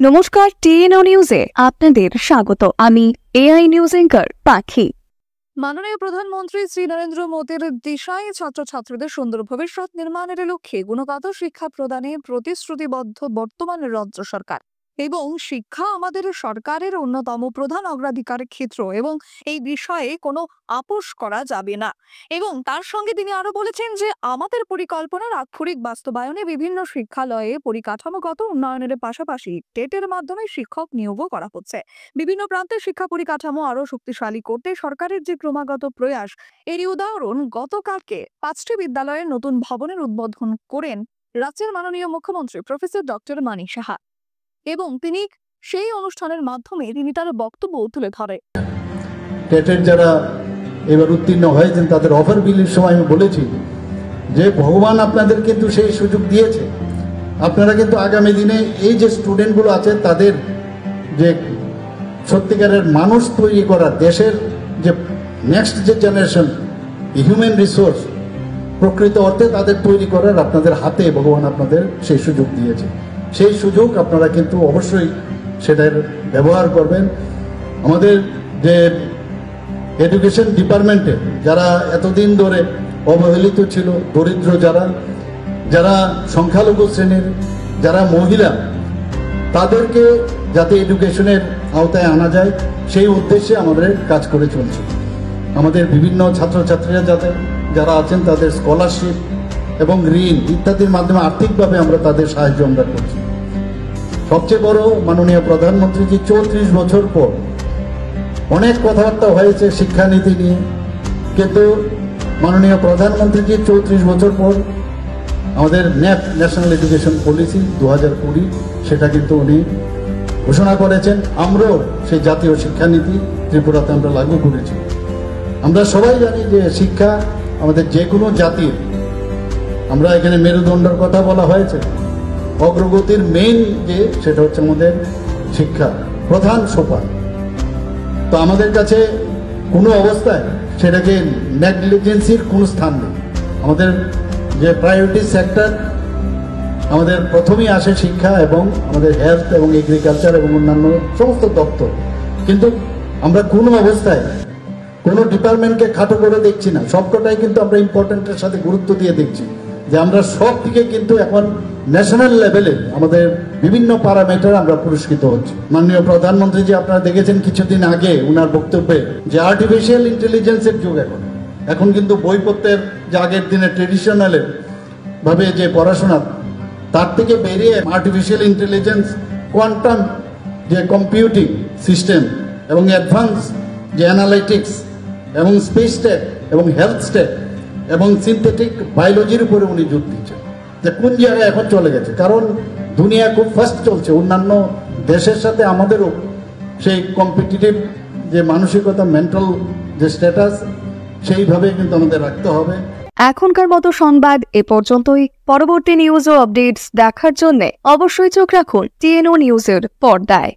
নমস্কার, টিএনও নিউজে আপনাদের স্বাগত। আমি এআই নিউজ অ্যাঙ্কার পাখি। মাননীয় প্রধানমন্ত্রী শ্রী নরেন্দ্র মোদীর দিশায় ছাত্রছাত্রীদের সুন্দর ভবিষ্যৎ নির্মাণের লক্ষ্যে গুণগত শিক্ষা প্রদানে প্রতিশ্রুতিবদ্ধ বর্তমান রাজ্য সরকার এবং শিক্ষা আমাদের সরকারের অন্যতম প্রধান অগ্রাধিকার ক্ষেত্র এবং এই বিষয়ে কোনো আপোষ করা যাবে না। এবং তার সঙ্গে তিনি আরো বলেছেন যে আমাদের পরিকল্পনার আক্ষরিক বাস্তবায়নে বিভিন্ন শিক্ষালয়ে পরিকাঠামোগত উন্নয়নের পাশাপাশি টেটের মাধ্যমে শিক্ষক নিয়োগও করা হচ্ছে। বিভিন্ন প্রান্তে শিক্ষা পরিকাঠামো আরো শক্তিশালী করতে সরকারের যে ক্রমাগত প্রয়াস, এরই উদাহরণ গতকালকে 5টি বিদ্যালয়ের নতুন ভবনের উদ্বোধন করেন রাজ্যের মাননীয় মুখ্যমন্ত্রী প্রফেসর ডক্টর মানিক সাহা এবং তিনি সেই অনুষ্ঠানের মাধ্যমে তিনি তার বক্তব্য তুলে ধরে। টেটের যারা এবার উত্তীর্ণ হয়েছেন তাদের অফার বিলের সময় আমি বলেছি যে ভগবান আপনাদের কিন্তু সেই সুযোগ দিয়েছে। আপনারা কিন্তু আগামী দিনে এই যে স্টুডেন্টগুলো আছে তাদের যে সত্যিকারের মানুষ তৈরি করা, দেশের যে নেক্সট যে জেনারেশন হিউম্যান রিসোর্স প্রকৃত অর্থে তাদের তৈরি করার আপনাদের হাতে ভগবান আপনাদের সেই সুযোগ দিয়েছে। সেই সুযোগ আপনারা কিন্তু অবশ্যই সেটার ব্যবহার করবেন। আমাদের যে এডুকেশন ডিপার্টমেন্টে যারা এতদিন ধরে অবহেলিত ছিল, দরিদ্র যারা সংখ্যালঘু শ্রেণীর, যারা মহিলা, তাদেরকে যাতে এডুকেশনের আওতায় আনা যায় সেই উদ্দেশ্যে আমাদের কাজ করে চলছে। আমাদের বিভিন্ন ছাত্রছাত্রীরা যারা আছেন তাদের স্কলারশিপ এবং ঋণ ইত্যাদির মাধ্যমে আর্থিকভাবে আমরা তাদের সাহায্য আমরা করছি। সবচেয়ে বড়, মাননীয় প্রধানমন্ত্রীজি 34 বছর পর অনেক কথাবার্তা হয়েছে শিক্ষানীতি নিয়ে, কিন্তু মাননীয় প্রধানমন্ত্রীজি 34 বছর পর আমাদের ন্যাশনাল এডুকেশন পলিসি 2020 সেটা কিন্তু উনি ঘোষণা করেছেন। আমরাও সেই জাতীয় শিক্ষানীতি ত্রিপুরাতে আমরা লাগু করেছি। আমরা সবাই জানি যে শিক্ষা আমাদের যে কোনো জাতির, আমরা এখানে মেরুদণ্ডের কথা বলা হয়েছে, অগ্রগতির মেইন যে সেটা হচ্ছে আমাদের শিক্ষা, প্রধান সোপান। তো আমাদের কাছে কোনো অবস্থায় সেটাকে নেগলিজেন্সির কোনো স্থান নেই। আমাদের যে প্রায়োরিটি সেক্টর, আমাদের প্রথমেই আসে শিক্ষা এবং আমাদের হেলথ এবং এগ্রিকালচার এবং অন্যান্য সমস্ত দপ্তর। কিন্তু আমরা কোনো অবস্থায় কোনো ডিপার্টমেন্টকে খাটো করে দেখছি না, সবকটাই কিন্তু আমরা ইম্পর্টেন্টের সাথে গুরুত্ব দিয়ে দেখছি যে আমরা সব দিকে কিন্তু এখন ন্যাশনাল লেভেলে আমাদের বিভিন্ন প্যারামিটার আমরা পুরস্কৃত হচ্ছি। মাননীয় প্রধানমন্ত্রী যে আপনারা দেখেছেন কিছুদিন আগে উনার বক্তব্যে যে আর্টিফিশিয়াল ইন্টেলিজেন্সের যুগ এখন কিন্তু বইপত্রের যে আগের দিনে ট্রেডিশনাল ভাবে যে পড়াশোনা, তার থেকে বেরিয়ে আর্টিফিশিয়াল ইন্টেলিজেন্স, কোয়ান্টাম যে কম্পিউটিং সিস্টেম এবং অ্যাডভান্স যে অ্যানালাইটিক্স এবং স্পেস টেক এবং হেলথ টেক এবং সিনথেটিক বায়োলজির উপরে উনি জোর দিচ্ছেন যে কোন জায়গায় এখন চলে গেছে। কারণ দুনিয়া খুব ফাস্ট চলছে, অন্যান্য দেশের সাথে আমাদেরও সেই কম্পিটিটিভ যে মানসিকতা, মেন্টাল যে স্ট্যাটাস, সেইভাবে কিন্তু আমাদের রাখতে হবে। এখনকার মতো সংবাদ এ পর্যন্তই। পরবর্তী নিউজ ও আপডেটস দেখার জন্য অবশ্যই চোখ রাখুন টিএনও নিউজের পর্দায়।